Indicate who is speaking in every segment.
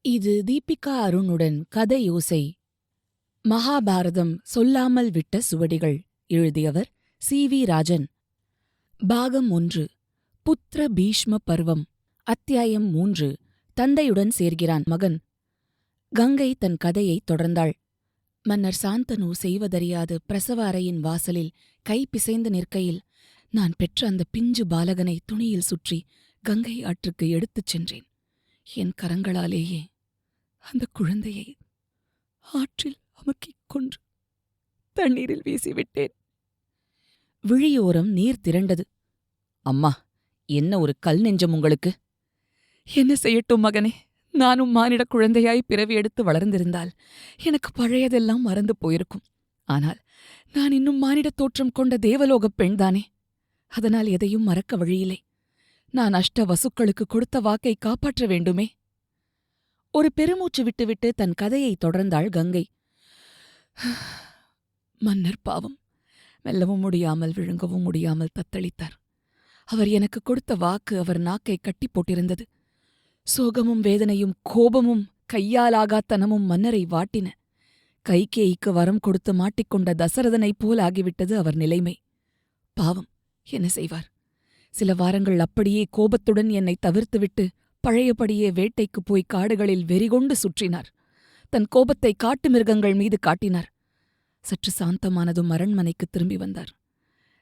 Speaker 1: இது தீபிகா அருணுடன் கதையோசை. மகாபாரதம் சொல்லாமல் விட்ட சுவடிகள். எழுதியவர் சி.வி. ராஜன். பாகம் 1. புத்திர பீஷ்ம பர்வம். அத்தியாயம் 3. தந்தையுடன் சேர்கிறான் மகன். கங்கை தன் கதையைத் தொடர்ந்தாள். மன்னர் சாந்தனு செய்வதறியாது பிரசவ அறையின் வாசலில் கை பிசைந்து நிற்கையில், நான் பெற்ற அந்த பிஞ்சு பாலகனை துணியில் சுற்றி கங்கை ஆற்றுக்கு எடுத்துச் சென்றேன். என் கரங்களாலேயே அந்த குழந்தையை ஆற்றில் அமுக்கிக் கொன்று தண்ணீரில் வீசிவிட்டேன். விழியோரம் நீர் திரண்டது. அம்மா, என்ன ஒரு கல் நெஞ்சம் உங்களுக்கு! என்ன செய்யட்டும் மகனே, நானும் மானிட குழந்தையாய் பிறவி எடுத்து வளர்ந்திருந்தால் எனக்கு பழையதெல்லாம் மறந்து போயிருக்கும். ஆனால் நான் இன்னும் மானிட தோற்றம் கொண்ட தேவலோகப் பெண்தானே. அதனால் எதையும் மறக்க வழியில்லை. நான் அஷ்ட வசுக்களுக்கு கொடுத்த வாக்கை காப்பாற்ற வேண்டுமே. ஒரு பெருமூச்சு விட்டுவிட்டு தன் கதையை தொடர்ந்தாள் கங்கை. மன்னர் பாவம், மெல்லவும் முடியாமல் விழுங்கவும் முடியாமல் தத்தளித்தார். அவர் எனக்கு கொடுத்த வாக்கு அவர் நாக்கை கட்டி போட்டிருந்தது. சோகமும் வேதனையும் கோபமும் கையாலாகாத்தனமும் மன்னரை வாட்டின. கைகேயிக்கு வரம் கொடுத்து மாட்டிக்கொண்ட தசரதனைப் போல் ஆகிவிட்டது அவர் நிலைமை. பாவம், என்ன செய்வார்? சில வாரங்கள் அப்படியே கோபத்துடன் என்னை தவிர்த்துவிட்டு பழையபடியே வேட்டைக்குப் போய் காடுகளில் வெறிகொண்டு சுற்றினார். தன் கோபத்தை காட்டு மிருகங்கள் மீது காட்டினார். சற்று சாந்தமானதும் அரண்மனைக்குத் திரும்பி வந்தார்.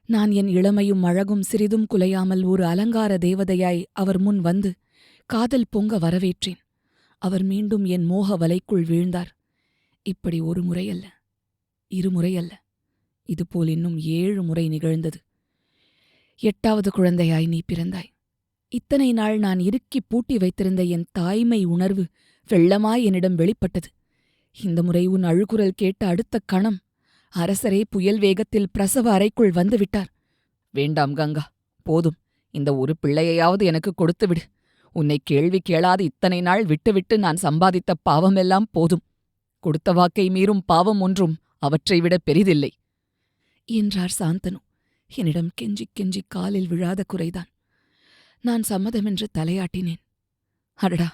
Speaker 1: நான் என் இளமையும் அழகும் சிறிதும் குலையாமல் ஒரு அலங்கார தேவதையாய் அவர் முன் வந்து காதல் பொங்க வரவேற்றேன். அவர் மீண்டும் என் மோக வலைக்குள் வீழ்ந்தார். இப்படி ஒரு முறையல்ல, இருமுறையல்ல, இதுபோல் இன்னும் 7 முறை நிகழ்ந்தது. 8வது குழந்தையாய் நீ பிறந்தாய். இத்தனை நாள் நான் இறுக்கிப் பூட்டி வைத்திருந்த என் தாய்மை உணர்வு வெள்ளமாய் என்னிடம் வெளிப்பட்டது. இந்த முறை உன் அழுகுரல் கேட்ட அடுத்த கணம் அரசரே புயல் வேகத்தில் பிரசவ அறைக்குள் வந்துவிட்டார். வேண்டாம் கங்கா, போதும். இந்த ஒரு பிள்ளையையாவது எனக்கு கொடுத்துவிடு. உன்னை கேள்வி கேளாது இத்தனை நாள் விட்டுவிட்டு நான் சம்பாதித்த பாவமெல்லாம் போதும். கொடுத்த வாக்கை மீறும் பாவம் ஒன்றும் அவற்றைவிட பெரிதில்லை என்றார் சாந்தனு. என்னிடம் கெஞ்சிக் கெஞ்சி காலில் விழாத குறைதான். நான் சம்மதமென்று தலையாட்டினேன். அடடா,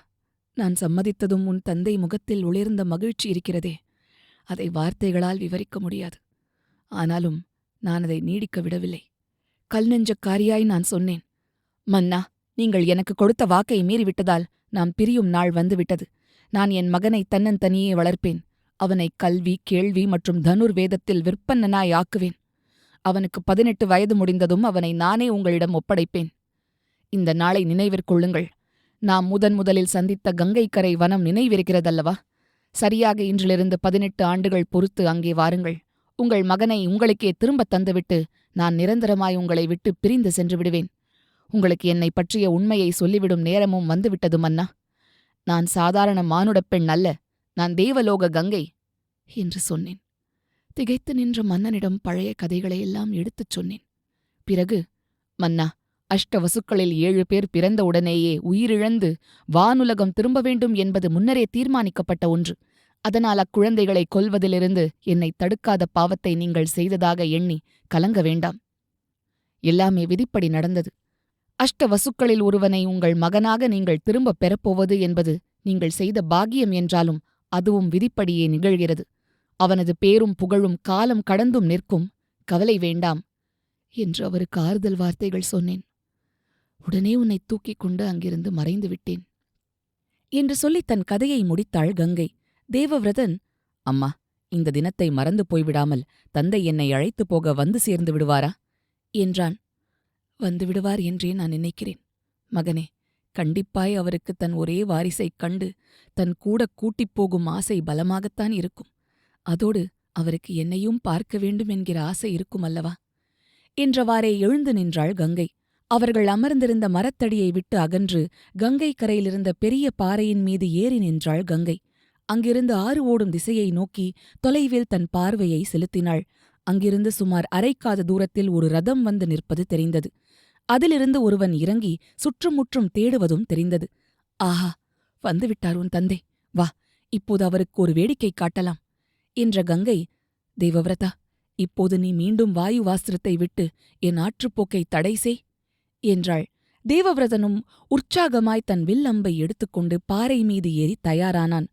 Speaker 1: நான் சம்மதித்ததும் உன் தந்தை முகத்தில் ஒளிர்ந்த மகிழ்ச்சி இருக்கிறதே, அதை வார்த்தைகளால் விவரிக்க முடியாது. ஆனாலும் நான் அதை நீடிக்க விடவில்லை. கல் நெஞ்சக்காரியாய் நான் சொன்னேன், மன்னா, நீங்கள் எனக்கு கொடுத்த வாக்கை மீறிவிட்டதால் நாம் பிரியும் நாள் வந்துவிட்டது. நான் என் மகனை தன்னந்தனியே வளர்ப்பேன். அவனை கல்வி, கேள்வி மற்றும் தனுர்வேதத்தில் விற்பன்னனாய் ஆக்குவேன். அவனுக்கு 18 வயது முடிந்ததும் அவனை நானே உங்களிடம் ஒப்படைப்பேன். இந்த நாளை நினைவிற்கொள்ளுங்கள். நாம் முதலில் சந்தித்த கங்கைக்கரை வனம் நினைவிருக்கிறதல்லவா? சரியாக இன்றிலிருந்து 18 ஆண்டுகள் பொறுத்து அங்கே வாருங்கள். உங்கள் மகனை உங்களுக்கே திரும்பத் தந்துவிட்டு நான் நிரந்தரமாய் உங்களை விட்டு பிரிந்து சென்று விடுவேன். உங்களுக்கு என்னை பற்றிய உண்மையை சொல்லிவிடும் நேரமும் வந்துவிட்டது மன்னா. நான் சாதாரண மானுடப் பெண் அல்ல, நான் தேவலோக கங்கை என்று சொன்னேன். திகைத்து நின்ற மன்னனிடம் பழைய கதைகளையெல்லாம் எடுத்துச் சொன்னேன். பிறகு, மன்னா, அஷ்டவசுக்களில் 7 பேர் பிறந்தவுடனேயே உயிரிழந்து வானுலகம் திரும்ப வேண்டும் என்பது முன்னரே தீர்மானிக்கப்பட்ட ஒன்று. அதனால் அக்குழந்தைகளை கொல்வதிலிருந்து என்னை தடுக்காத பாவத்தை நீங்கள் செய்ததாக எண்ணி கலங்க வேண்டாம். எல்லாமே விதிப்படி நடந்தது. அஷ்டவசுக்களில் ஒருவனை உங்கள் மகனாக நீங்கள் திரும்பப் பெறப்போவது என்பது நீங்கள் செய்த பாக்கியம் என்றாலும் அதுவும் விதிப்படியே நிகழ்கிறது. அவனது பேரும் புகழும் காலம் கடந்தும் நிற்கும். கவலை வேண்டாம் என்று அவருக்கு ஆறுதல் வார்த்தைகள் சொன்னேன். உடனே உன்னை தூக்கிக் கொண்டு அங்கிருந்து மறைந்து விட்டேன் என்று சொல்லி தன் கதையை முடித்தாள் கங்கை. தேவவிரதன், அம்மா, இந்த தினத்தை மறந்து போய்விடாமல் தந்தை என்னை அழைத்துப் போக வந்து சேர்ந்து விடுவாரா என்றான். வந்து விடுவார் என்றே நான் நினைக்கிறேன் மகனே. கண்டிப்பாய் அவருக்கு தன் ஒரே வாரிசைக் கண்டு தன் கூடக் கூட்டிப் போகும் ஆசை பலமாகத்தான் இருக்கும். அதோடு அவருக்கு என்னையும் பார்க்க வேண்டும் என்கிற ஆசை இருக்கும் அல்லவா என்றவாறே எழுந்து நின்றாள் கங்கை. அவர்கள் அமர்ந்திருந்த மரத்தடியை விட்டு அகன்று கங்கை கரையிலிருந்த பெரிய பாறையின் மீது ஏறி நின்றாள் கங்கை. அங்கிருந்து ஆறு ஓடும் திசையை நோக்கி தொலைவில் தன் பார்வையை செலுத்தினாள். அங்கிருந்து சுமார் அரைக்காத தூரத்தில் ஒரு ரதம் வந்து நிற்பது தெரிந்தது. அதிலிருந்து ஒருவன் இறங்கி சுற்றுமுற்றும் தேடுவதும் தெரிந்தது. ஆஹா, வந்துவிட்டார் உன் தந்தை. வா, இப்போது அவருக்கு ஒரு வேடிக்கை காட்டலாம் என்ற கங்கை, தேவவிரதா, இப்போது நீ மீண்டும் வாயு வாஸ்திரத்தை விட்டு என் ஆற்றுப்போக்கை தடை செய் என்றாள். தேவவிரதனும் உற்சாகமாய் தன் வில் அம்பை எடுத்துக்கொண்டு பாறை மீது ஏறி தயாரானான்.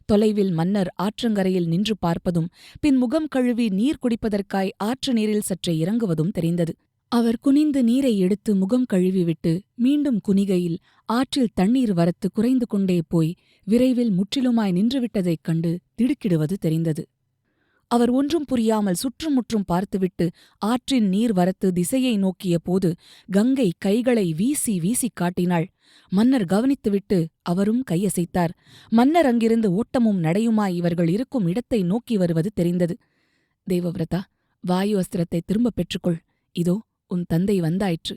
Speaker 1: தொலைவில் மன்னர் ஆற்றங்கரையில் நின்று பார்ப்பதும் பின் முகம் கழுவி நீர் குடிப்பதற்காய் ஆற்று நீரில் சற்றே இறங்குவதும் தெரிந்தது. அவர் குனிந்து நீரை எடுத்து முகம் கழுவிவிட்டு மீண்டும் குனிகையில் ஆற்றில் தண்ணீர் வரத்து குறைந்து கொண்டே போய் விரைவில் முற்றிலுமாய் நின்றுவிட்டதைக் கண்டு திடுக்கிடுவது தெரிந்தது. அவர் ஒன்றும் புரியாமல் சுற்றுமுற்றும் பார்த்துவிட்டு ஆற்றின் நீர் வரத்து திசையை நோக்கிய போது கங்கை கைகளை வீசி வீசி காட்டினாள். மன்னர் கவனித்துவிட்டு அவரும் கையசைத்தார். மன்னர் அங்கிருந்து ஓட்டமும் நடையுமாய் இவர்கள் இருக்கும் இடத்தை நோக்கி வருவது தெரிந்தது. தேவவிரதா, வாயு அஸ்திரத்தை திரும்பப் பெற்றுக்கொள். இதோ உன் தந்தை வந்தாயிற்று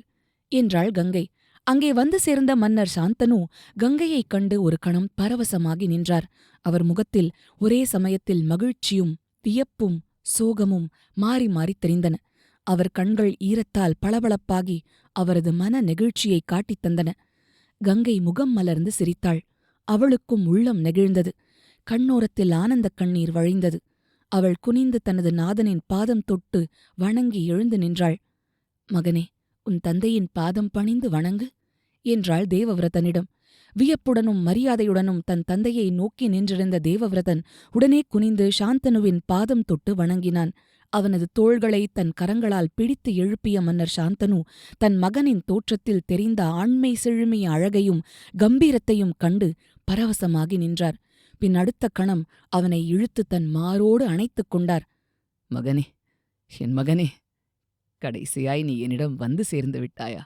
Speaker 1: என்றாள் கங்கை. அங்கே வந்து சேர்ந்த மன்னர் சாந்தனு கங்கையைக் கண்டு ஒரு கணம் பரவசமாகி நின்றார். அவர் முகத்தில் ஒரே சமயத்தில் மகிழ்ச்சியும் வியப்பும் சோகமும் மாறி மாறித் தெரிந்தன. அவர் கண்கள் ஈரத்தால் பளபளப்பாகி அவரது மன நெகிழ்ச்சியைக் காட்டித் தந்தன. கங்கை முகம் மலர்ந்து சிரித்தாள். அவளுக்கும் உள்ளம் நெகிழ்ந்தது. கண்ணோரத்தில் ஆனந்தக் கண்ணீர் வழிந்தது. அவள் குனிந்து தனது நாதனின் பாதம் தொட்டு வணங்கி எழுந்து நின்றாள். மகனே, உன் தந்தையின் பாதம் பணிந்து வணங்கு என்றாள் தேவவிரதனிடம். வியப்புடனும் மரியாதையுடனும் தன் தந்தையை நோக்கி நின்றிருந்த தேவவிரதன் உடனே குனிந்து சாந்தனுவின் பாதம் தொட்டு வணங்கினான். அவனது தோள்களை தன் கரங்களால் பிடித்து எழுப்பிய மன்னர் சாந்தனு தன் மகனின் தோற்றத்தில் தெரிந்த ஆண்மை செழுமிய அழகையும் கம்பீரத்தையும் கண்டு பரவசமாகி நின்றார். பின் அடுத்த கணம் அவனை இழுத்து தன் மாரோடு அணைத்துக் கொண்டார். மகனே, என் மகனே, கடைசியாய் நீ என்னிடம் வந்து சேர்ந்து விட்டாயா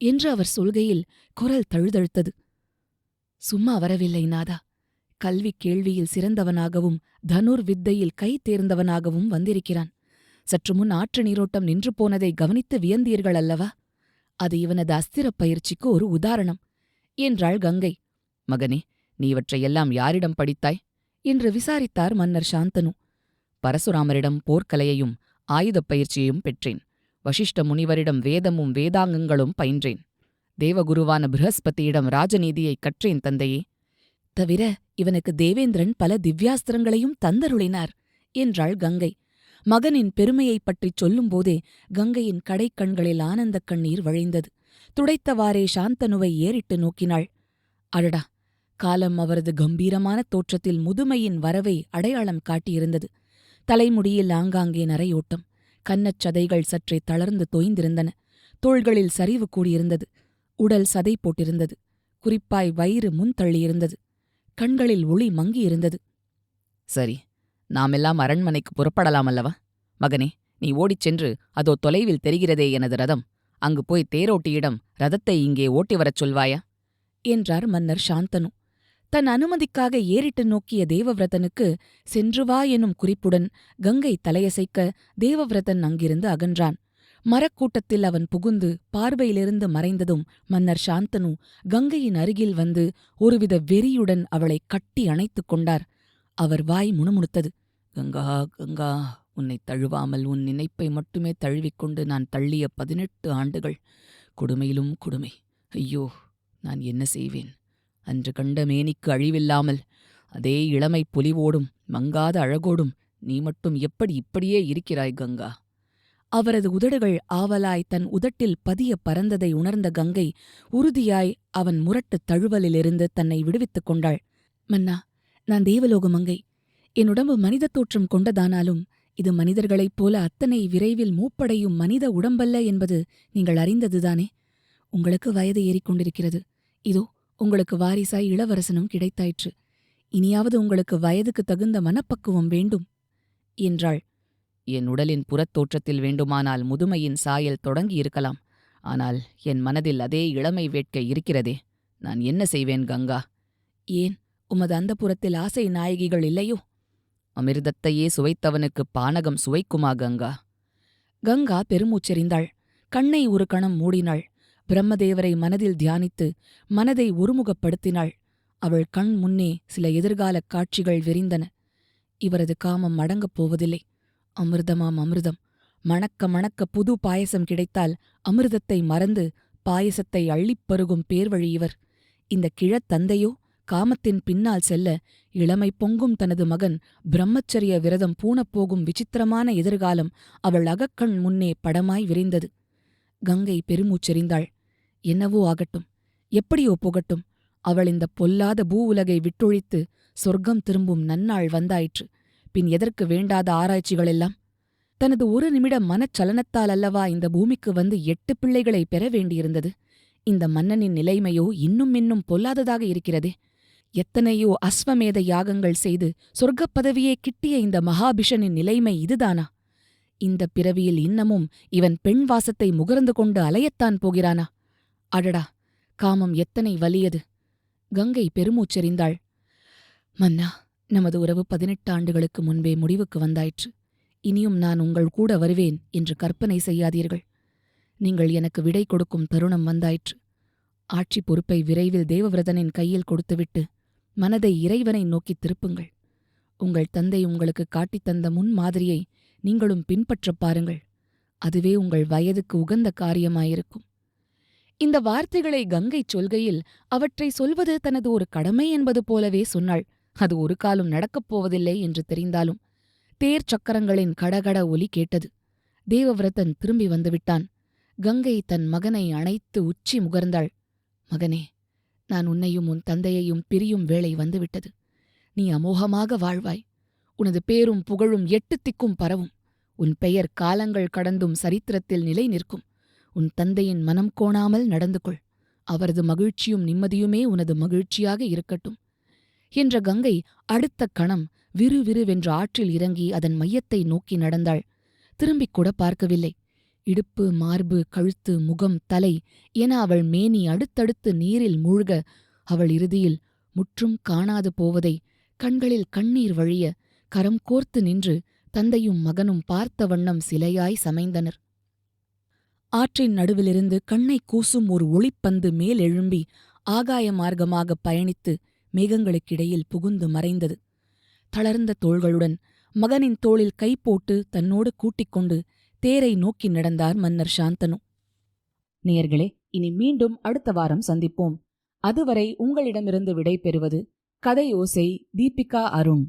Speaker 1: என்று அவர் சொல்கையில் குரல் தழுதழுத்தது. சும்மா வரவில்லை நாதா. கல்வி கேள்வியில் சிறந்தவனாகவும் தனுர் வித்தையில் கை தேர்ந்தவனாகவும் வந்திருக்கிறான். சற்று முன் ஆற்று நீரோட்டம் நின்று போனதை கவனித்து வியந்தீர்கள் அல்லவா? அது இவனது அஸ்திரப் பயிற்சிக்கு ஒரு உதாரணம் என்றாள் கங்கை. மகனே, நீ இவற்றையெல்லாம் யாரிடம் படித்தாய் என்று விசாரித்தார் மன்னர் சாந்தனு. பரசுராமரிடம் போர்க்கலையையும் ஆயுதப் பயிற்சியையும் பெற்றேன். வசிஷ்ட முனிவரிடம் வேதமும் வேதாங்கங்களும் பயின்றேன். தேவகுருவான பிரகஸ்பதியிடம் ராஜநீதியைக் கற்றேன் தந்தையே. தவிர இவனுக்கு தேவேந்திரன் பல திவ்யாஸ்திரங்களையும் தந்தருளினார் என்றாள் கங்கை. மகனின் பெருமையைப் பற்றிச் சொல்லும்போதே கங்கையின் கடைக்கண்களில் ஆனந்தக் கண்ணீர் வழிந்தது. துடைத்தவாறே சாந்தனுவை ஏறிட்டு நோக்கினாள். அடடா! காலம் அவரது கம்பீரமான தோற்றத்தில் முதுமையின் வரவை அடையாளம் காட்டியிருந்தது. தலைமுடியில் ஆங்காங்கே நரையோட்டம். கன்னச் சதைகள் சற்றே தளர்ந்து தோய்ந்திருந்தன. தோள்களில் சரிவு கூடியிருந்தது. உடல் சதை போட்டிருந்தது. குறிப்பாய் வயிறு முன்தள்ளியிருந்தது. கண்களில் ஒளி மங்கியிருந்தது. சரி, நாமெல்லாம் அரண்மனைக்கு புறப்படலாம் அல்லவா? மகனே, நீ ஓடிச் சென்று அதோ தொலைவில் தெரிகிறதே எனது ரதம், அங்கு போய் தேரோட்டியிடம் ரதத்தை இங்கே ஓட்டி வரச் சொல்வாயா என்றார் மன்னர் சாந்தனு. தன் அனுமதிக்காக ஏறிட்டு நோக்கிய தேவவிரதனுக்கு சென்று வா எனும் குறிப்புடன் கங்கை தலையசைக்க தேவவிரதன் அங்கிருந்து அகன்றான். மரக்கூட்டத்தில் அவன் புகுந்து பார்வையிலிருந்து மறைந்ததும் மன்னர் சாந்தனு கங்கையின் அருகில் வந்து ஒருவித வெறியுடன் அவளை கட்டி அணைத்துக் கொண்டார். அவர் வாய் முணுமுணுத்தது. கங்கா, கங்கா, உன்னை தழுவாமல் உன் நினைப்பை மட்டுமே தழுவிக்கொண்டு நான் தள்ளிய 18 ஆண்டுகள் கொடுமையிலும் கொடுமை. ஐயோ, நான் என்ன செய்வேன்? அன்று கண்ட மேனிக்கு அழிவில்லாமல் அதே இளமை பொலிவோடும் மங்காத அழகோடும் நீ மட்டும் எப்படி இப்படியே இருக்கிறாய் கங்கா? அவரது உதடுகள் ஆவலாய் தன் உதட்டில் பதிய பறந்ததை உணர்ந்த கங்கை உறுதியாய் அவன் முரட்டுத் தழுவலிலிருந்து தன்னை விடுவித்துக் கொண்டாள். மன்னா, நான் தேவலோக மங்கை. என் உடம்பு மனித தோற்றம் கொண்டதானாலும் இது மனிதர்களைப் போல அத்தனை விரைவில் மூப்படையும் மனித உடம்பல்ல என்பது நீங்கள் அறிந்ததுதானே? உங்களுக்கு வயது ஏறிக்கொண்டிருக்கிறது. இதோ உங்களுக்கு வாரிசாய் இளவரசனும் கிடைத்தாயிற்று. இனியாவது உங்களுக்கு வயதுக்கு தகுந்த மனப்பக்குவம் வேண்டும் என்றாள். என் உடலின் புறத்தோற்றத்தில் வேண்டுமானால் முதுமையின் சாயல் தொடங்கியிருக்கலாம். ஆனால் என் மனதில் அதே இளமை வேட்கை இருக்கிறதே. நான் என்ன செய்வேன் கங்கா? ஏன், உமது அந்தப்புறத்தில் ஆசை நாயகிகள் இல்லையோ? அமிர்தத்தையே சுவைத்தவனுக்கு பானகம் சுவைக்குமா கங்கா? கங்கா பெருமூச்செறிந்தாள். கண்ணை ஒரு கணம் மூடினாள். பிரம்மதேவரை மனதில் தியானித்து மனதை ஒருமுகப்படுத்தினாள். அவள் கண் முன்னே சில எதிர்காலக் காட்சிகள் விரிந்தன. இவரது காமம் அடங்கப் போவதில்லை. அமிர்தமாம் அமிர்தம். மணக்க மணக்க புது பாயசம் கிடைத்தால் அமிர்தத்தை மறந்து பாயசத்தை அள்ளிப் பருகும் பேர்வழி இவர். இந்த கிழத்தந்தையோ காமத்தின் பின்னால் செல்ல இளமை பொங்கும் தனது மகன் பிரம்மச்சரிய விரதம் பூணப்போகும் விசித்திரமான எதிர்காலம் அவள் அகக்கண் முன்னே படமாய் விரிந்தது. கங்கை பெருமூச்செறிந்தாள். என்னவோ ஆகட்டும், எப்படியோ போகட்டும், அவள் இந்த பொல்லாத பூ உலகை விட்டொழித்து சொர்க்கம் திரும்பும் நன்னாள் வந்தாயிற்று. பின் எதற்கு வேண்டாத ஆராய்ச்சிகளெல்லாம்? தனது ஒரு நிமிட மனச்சலனத்தால் அல்லவா இந்த பூமிக்கு வந்து 8 பிள்ளைகளை பெற வேண்டியிருந்தது. இந்த மன்னனின் நிலைமையோ இன்னும் பொல்லாததாக இருக்கிறதே. எத்தனையோ அஸ்வமேத யாகங்கள் செய்து சொர்க்கப் பதவியே கிட்டிய இந்த மகாபிஷனின் நிலைமை இதுதானா? இந்த பிறவியில் இன்னமும் இவன் பெண் வாசத்தை முகர்ந்து கொண்டு அலையத்தான் போகிறானா? அடடா, காமம் எத்தனை வலியது! கங்கை பெருமூச்செறிந்தாள். மன்னா, நமது உறவு 18 ஆண்டுகளுக்கு முன்பே முடிவுக்கு வந்தாயிற்று. இனியும் நான் உங்கள் கூட வருவேன் என்று கற்பனை செய்யாதீர்கள். நீங்கள் எனக்கு விடை கொடுக்கும் தருணம் வந்தாயிற்று. ஆட்சி பொறுப்பை விரைவில் தேவவிரதனின் கையில் கொடுத்துவிட்டு மனதை இறைவனை நோக்கித் திருப்புங்கள். உங்கள் தந்தை உங்களுக்கு காட்டித் தந்த முன்மாதிரியை நீங்களும் பின்பற்றப் பாருங்கள். அதுவே உங்கள் வயதுக்கு உகந்த காரியமாயிருக்கும். இந்த வார்த்தைகளை கங்கை சொல்கையில் அவற்றை சொல்வது தனது ஒரு கடமை என்பது போலவே சொன்னாள். அது ஒரு காலம் நடக்கப் போவதில்லை என்று தெரிந்தாலும் தேர் சக்கரங்களின் கடகட ஒலி கேட்டது. தேவவிரதன் திரும்பி வந்துவிட்டான். கங்கை தன் மகனை அணைத்து உச்சி முகர்ந்தாள். மகனே, நான் உன்னையும் உன் தந்தையையும் பிரியும் வேளை வந்துவிட்டது. நீ அமோகமாக வாழ்வாய். உனது பேரும் புகழும் 8 திக்கும் பரவும். உன் பெயர் காலங்கள் கடந்தும் சரித்திரத்தில் நிலை நிற்கும். உன் தந்தையின் மனம் கோணாமல் நடந்து கொள். அவரது மகிழ்ச்சியும் நிம்மதியுமே உனது மகிழ்ச்சியாக இருக்கட்டும் என்ற கங்கை அடுத்த கணம் விறுவிறுவென்ற ஆற்றில் இறங்கி அதன் மையத்தை நோக்கி நடந்தாள். திரும்பிக் கூட பார்க்கவில்லை. இடுப்பு, மார்பு, கழுத்து, முகம், தலை என அவள் மேனி அடுத்தடுத்து நீரில் மூழ்க அவள் இறுதியில் முற்றும் காணாது போவதை கண்களில் கண்ணீர் வழிய கரம் கோர்த்து நின்று தந்தையும் மகனும் பார்த்த வண்ணம் சிலையாய் சமைந்தனர். ஆற்றின் நடுவிலிருந்து கண்ணை கூசும் ஒரு ஒளிப்பந்து மேலெழும்பி ஆகாய மார்க்கமாகப் பயணித்து மேகங்களுக்கிடையில் புகுந்து மறைந்தது. தளர்ந்த தோள்களுடன் மகனின் தோளில் கை போட்டு தன்னோடு கூட்டிக் கொண்டு தேரை நோக்கி நடந்தார் மன்னர் சாந்தனு. நேயர்களே, இனி மீண்டும் அடுத்த வாரம் சந்திப்போம். அதுவரை உங்களிடமிருந்து விடை பெறுவது கதையோசை தீபிகா அருண்.